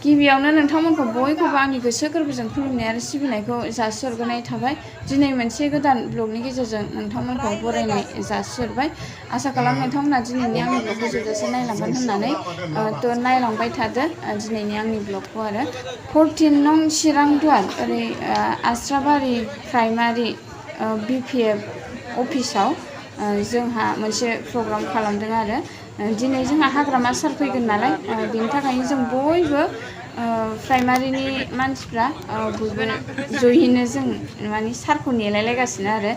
गिबियावनो नोंथांमोनखौ बयखौबो आंनि गोसो गोरबोजों खुलुमनाय आरो सिबिनायखौ जासिहरग्रोनाय थाबाय। दिनै मोनसे गोदान ब्लगनि गेजेरजों नोंथांमोनखौ बरायनाय जासिहरबाय। आसा खालामो नोंथांमोना दिनैनि आंनि ब्लगखौ जोबजासे नायलांगोन होननानै थ' नायलांबाय थादो दिनैनि आंनि ब्लगखौ आरो 14 नं चिरांदुवार ओरै आस्राबारि प्राइमारि BPF अफिसाव जोंहा मोनसे प्रग्राम खालामदों आरो दिनै जोंहा हाग्रामा सार फैगोन नालाय बेनि थाखायनो जों बयबो प्राइमारिनि मानसिफ्रा बयबो जयैनो जों माने सारखौ नेलायलायगासिनो आरो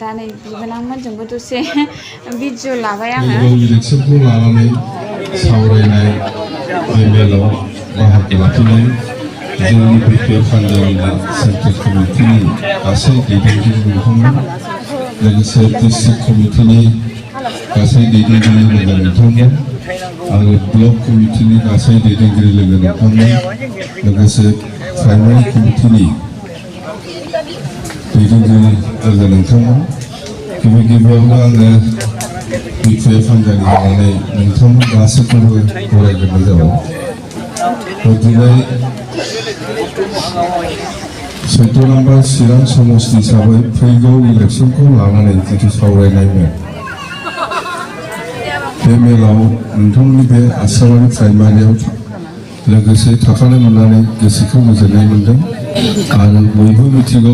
दा नै बिबोनांमोनजोंबो दसे भिडिअ लाबाय आङो। इलेक्सनखौ लानानै सावरायनाय मेलाव बाहागो लाफैनाय जोंनि BPF हान्जानि सेन्ट्रेल कमिटिनि गासै दैदेनगिरि नोंथांमोन लोगोसे डिस्ट्रिक्ट कमिटिनि गासै दैदेनगिरि लोगो नोंथांमोन आरो ब्लक कमिटिनि गासै दैदेनगिरि लोगो नोंथांमोन लोगोसे प्राइमारि कमिटिनि दैदेनगिरि लोगो नोंथांमोन गिबियावनो आङो BPF हान्जानि होननानै नोंथांमोन गासैखौबो बरायग्रोनाय जाबाय। दिनै 14 नम्बर चिरां समष्टि हिसाबै फैगौ इलेक्सनखौ लानानै जिथु सावरायनायमोन बे मेलाव नोंथांमोननि बे आस्राबारि प्राइमारियाव लोगोसे थाफानो मोननानै गोसोखौ गोजोननाय मोनदों आरो बयबो मिथिगौ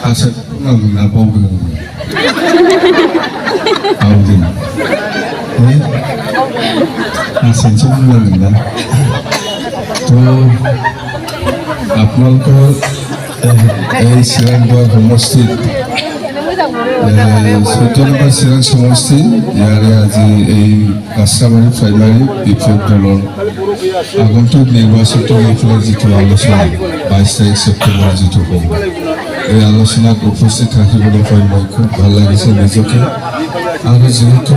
कासेटखौ नांगौ ना बावदों कासेटसो बुंनांगोन ना तो आपनों चिरांदुवार समष्टि 14 नम्बर चिरां समष्टि यारे আজি এই आस्राबारि प्राइमारि BPF दलर আগন্তুক নির্বাচনটো লৈ যিটো আলোচনা 22 সেপ্টেম্বৰ যিটো হ'ব এই আলোচনাত উপস্থিত থাকিবলৈ পাই মই খুব ভাল লাগিছে নিজকে আৰু যেহেতু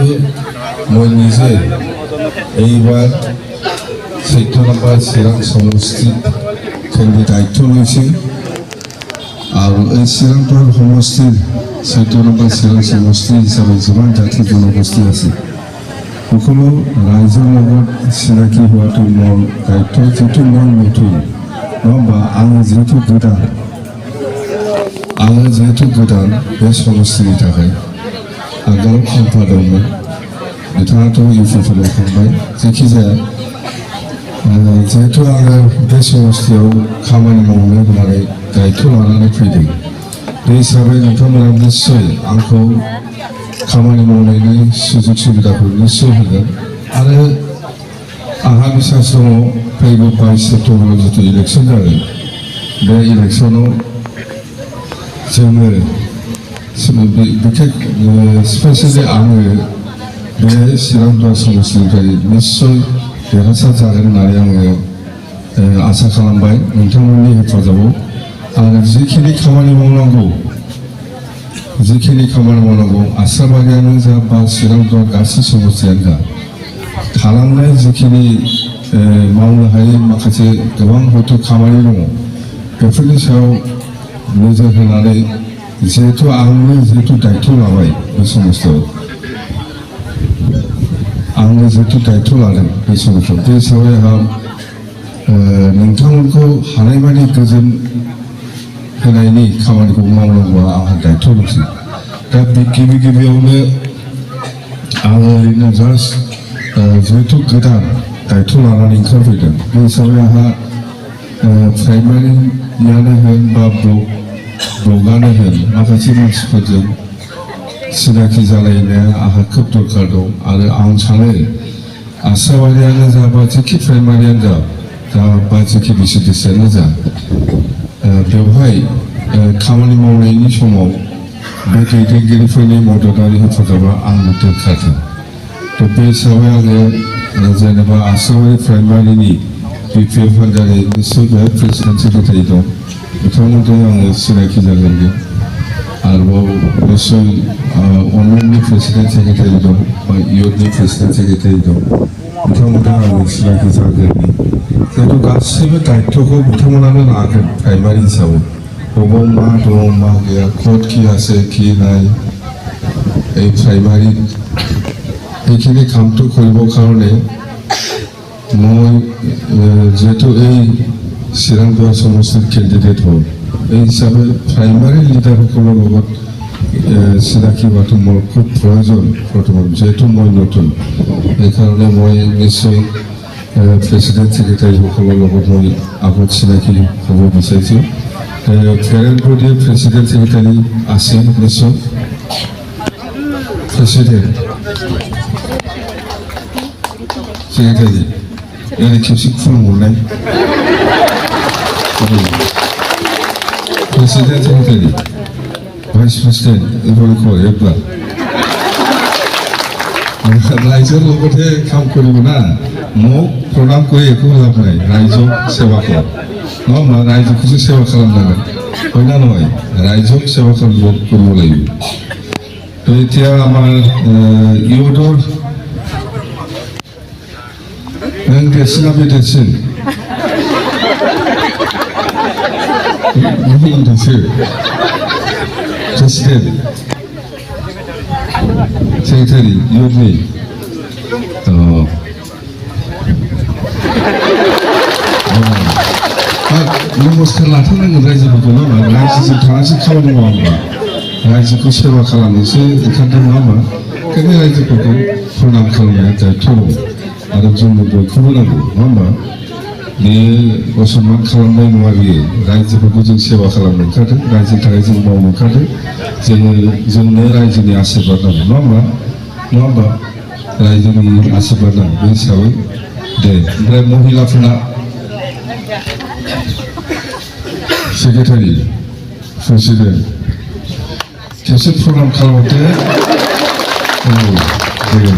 মই নিজে এইবাৰ 14 নম্বৰ চিৰাং সমষ্টিত কেন্দ্ৰীয় দায়িত্ব লৈছে আৰু এই চিৰাংদুৱাৰ সমষ্টিৰ 14 নম্বৰ চিৰাং সমষ্টি হিচাপে যিমান জাতি জনগোষ্ঠী আছে সকলো ৰাইজৰ লগত চিনাকি হোৱাটো মোৰ দায়িত্ব যিটো মই নতুন নহ'বা आङो जिहेतु गोदान बे समष्टिनि थाखाय आगोलाव खाम्फा दंमोन बिथाङाथ' इउपिपिआव थांबाय जायखिजाया जिहेतु आङो बे समष्टियाव खामानि मावनो होननानै दायित्व लानानै फैदों बे हिसाबै नोंथांमोना निस्सय आंखौ खामानि मावनायनि सुजुग सुबिदाखौ निस्सय होगोन आरो आंहा बिसास दङ फैगौ 22 सेप्टेम्बराव जिथु इलेक्सन जागोन बे इलेक्सनाव जोङो स्पेसियेलि आङो बे चिरांदुवार समष्टिनिफ्राय निस्सय देरहासार जागोन होननानै आङो आसा खालामबाय नोंथांमोननि हेफाजाबाव आरो जिखिनि खामानि मावनांगौ आस्राबारियानो जा बा चिरांदुवार गासै समष्टियानो जा थालांनाय जिखिनि मावनो हायै माखासे गोबां हयथ' खामानि दङ बेफोरनि सायाव नोजोर होनानै जिहेतु आंनो दायित्व लाबाय बे समष्टियाव आंनो जिहेतु दायित्व लादों बे समष्टियाव बे हिसाबै आंहा नोंथांमोनखौ हानायमानि गोजोन होनायनि खामानिखौ मावनांगौआ आंहा दायित्व दंसै दा बे गिबियावनो आङो ओरैनो जास्ट जिहेतु गोदान दायित्व लानानै ओंखारफैदों बे हिसाबै आंहा प्राइमारियानो होन बा ब्लगानो होन माखासे मानसिफोरजों सिनाखि जालायनाया आंहा खोब दरकार दं आरो आं सानो आस्राबारियानो जा बा जेखि प्राइमारियानो जा बा जेखि BCDCयानो जा बेवहाय खामानि मावनायनि समाव बे दैदेनगिरिफोरनि मददारि हेफाजाबा आंनो दरखारथार थ' बे हिसाबै आङो जेनेबा आस्राबारि प्राइमारिनि BPF हान्जानि निस्सय बेहाय प्रेसिडेन्ट सेक्रेटारि दं बिथांमोनजों आङो सिनाखि जागोन आरोबाव निस्सय अनलाइननि प्रेसिडेन्ट सेक्रेटारि दं बा इउथनि प्रेसिडेन्ट सेक्रेटारि दं बिथांमोनजों आङो सिनाखि जागोन जिहेतु गासैबो दायित्वखौ बिथांमोनानो लागोन प्राइमारि हिसाबै बबाव मा दं मा गैया ক'ত কি আছে কি নাই এই প্ৰাইমাৰী এইখিনি কামটো কৰিবৰ কাৰণে মই যেহেতু এই চিৰাংগড় সমষ্টিৰ কেণ্ডিডেট হ'ল এই হিচাপে প্ৰাইমাৰী লিডাৰসকলৰ লগত চিনাকি হোৱাটো মোৰ খুব প্ৰয়োজন বৰ্তমান যেহেতু মই নতুন সেইকাৰণে মই নিশ্চয় প্ৰেচিডেণ্ট ছেক্ৰেটাৰীসকলৰ লগত মই আগত চিনাকি হ'ব বিচাৰিছোঁ ফেৰেল বডিৰ প্ৰেচিডেণ্ট ছেক্ৰেটাৰী আছে নিশ্চয় প্ৰেচিডেণ্ট ছেক্ৰেটাৰী এনে খেপসি खुलुमहरनाय প্রেসিডেন্ট সেক্রেটারি ভাইস প্রেসিডেন্ট এইভাবে করে একবার রাইজৰ লগতে কাম কৰিব না মোক প্ৰণাম কৰি একো লাভ নাই ৰাইজক সেৱা কৰ নহয় ৰাইজকো সেৱা খালামনাंगोन হয় না নহয় ৰাইজক সেৱা কৰিব লাগিব তো এতিয়া আমাৰ ইউথৰ नों देरसिना बे देरसिन बुंदोंसो प्रेसिडेन्ट सेक्रेटारि इउथनि नमस्कार लाथारनांगोन रायजोफोरखौ नङा होमबा रायजोजों थानानैसो खामानि मावा होमबा रायजोखौ सेवा खालामनोसो ओंखारदों नङा होमबा ओंखायनो रायजोफोरखौ प्रणाम खालामनाया दायथ' दङ आरो जोंनो बयखौबो नांगौ नङा होमबा बेयो असनमान खालामनाय नङा बेयो रायजोफोरखौ जों सेवा खालामनो ओंखारदों रायजोनि थाखाय जों मावनो ओंखारदों जोंनो रायजोनि आशीर्बाद नांगौ नङा होमबा रायजोनि आशीर्बाद नांगौ बे हिसाबै दे ओमफ्राय महिलाफोरना सेक्रेटारि प्रेसिडेन्ट खेबसे प्रणाम खालामहरदो औ दे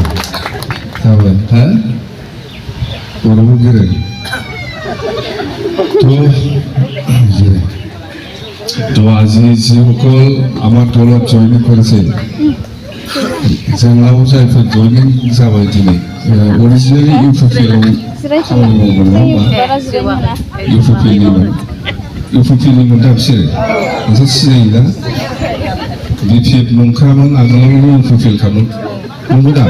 जाबाय हा बर'बो गोरों তো আজি যিসকল আমাৰ দলত জইনিং কৰিছে जोंनाव जायफोर जइनिं जाबाय दिनै अरिजिनेलि इउपिपिएलआव खामानि मावोमोन नङा होमबा इउपिपिएलनिमोन दा बिसोरो नोंसोर सिनायोना बिपिएफ नंखायामोन आगोलावनो इउपिपिएलखामोन नंगौ दा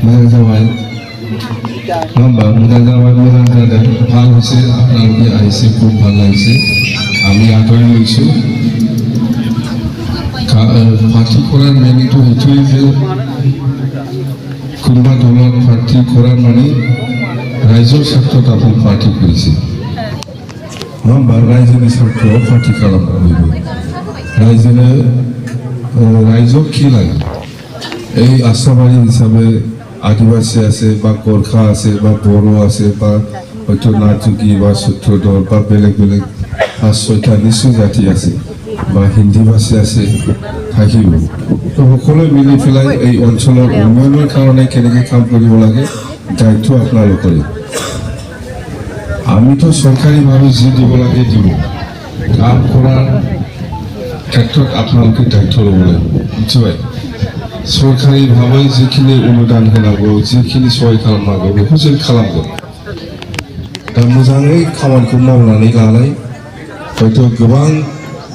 मोजां जाबाय नङा होमबा मोजां जाबाय मोजां जादों ভাল হৈছে আপোনালোকে আহিছে খুব ভাল লাগিছে আমি আদৰি লৈছোঁ পাৰ্টি কৰাৰ মেইনটো সেইটোৱেই যে কোনোবা দলত পাৰ্টি কৰাৰ মানে ৰাইজৰ স্বাৰ্থত আপুনি পাৰ্টি কৰিছে नङा होमबा रायजोनि स्वार्थआव पार्टी खालामनो बयबो रायजोआव কি লাগে এই आसामारि हिसाबै आदिवासी আছে বা गोरखा আছে বা বড়ো আছে বা হয়তো नाथुकी বা सूत्रधर বা বেলেগ বেলেগ 5-6টা নিশ্চয় জাতি আছে বা হিন্দী ভাষী আছে থাকিব তো সকলোৱে মিলি পেলাই এই অঞ্চলৰ উন্নয়নৰ কাৰণে কেনেকৈ কাম কৰিব লাগে দায়িত্ব আপোনালোকৰে আমি তো সরকারিভাবে যে দিব লাগে দিব কাম করার ক্ষেত্ৰত আপোনালোকে দায়িত্ব ল'ব লাগিব বুজিছে সরকারিভাবে যিখিনি অনুদান होनांगौ যিখিনি সহায় खालामनांगौ बेखौ जों खालामगोन दा मोजाङै खामानिखौ मावनानै लानाय हयथ' गोबां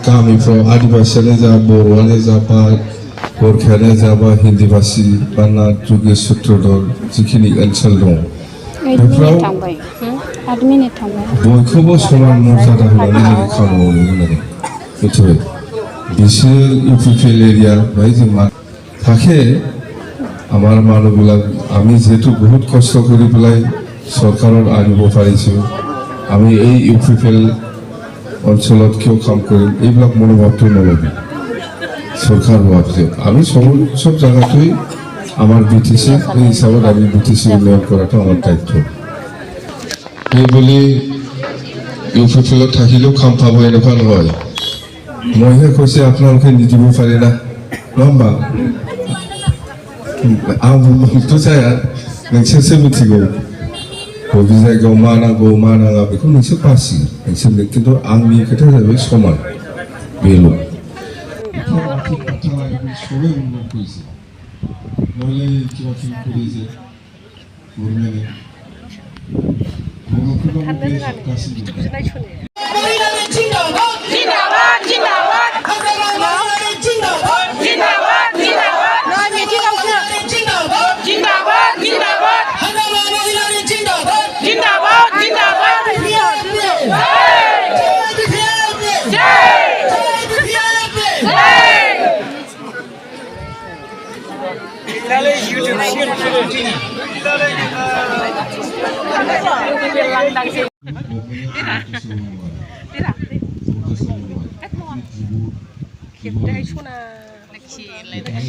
गामिफ्राव आदिबासियानो जा बर'आनो जा बा गोरखायानो जा बा हिन्दी भाषी बा नाथुकी सूत्रधर जिखिनि ओनसोल दं बेफोराव बयखौबो समान मर्यादा होनानै जों खामानि मावनो होनांगोन मिथिबाय बिसोर ইউপিপিএল এরিয়া ভাই যে থাকে আমার মানুহবিলাক আমি যেহেতু বহুত কষ্ট কৰি পেলাই চৰকাৰৰ আনিব পাৰিছোঁ আমি এই ইউপিপিএল অঞ্চলত কিয় কাম কৰিম এইবিলাক মনোভাৱটো নল'বি চৰকাৰ হোৱাৰ পিছত আমি সব জায়গাতেই আমাৰ বিটিসি এই হিচাপত আমি বিটিসি উন্নয়ন কৰাটো আমাৰ দায়িত্ব এইবুলি ইউপিপিএলত থাকিলেও কাম পাব এনেকুৱা নহয় মইহে কৈছে আপোনালোকে নিদিব পাৰে না নহ आं बुंबाथ' जाया नोंसोरसो मिथिगौ बबे जायगायाव मा नांगौ मा नाङा बेखौ नोंसोर बासिगोन नोंसोरनो खिन्थु आंनि खोथाया जाहैबाय समान बेल' সবে উন্নয়ন করেছে নইলে কিবা কি করেছে গভর্নমেন্টে জিন্দাবাদ खेबदाय सना खिलायबाय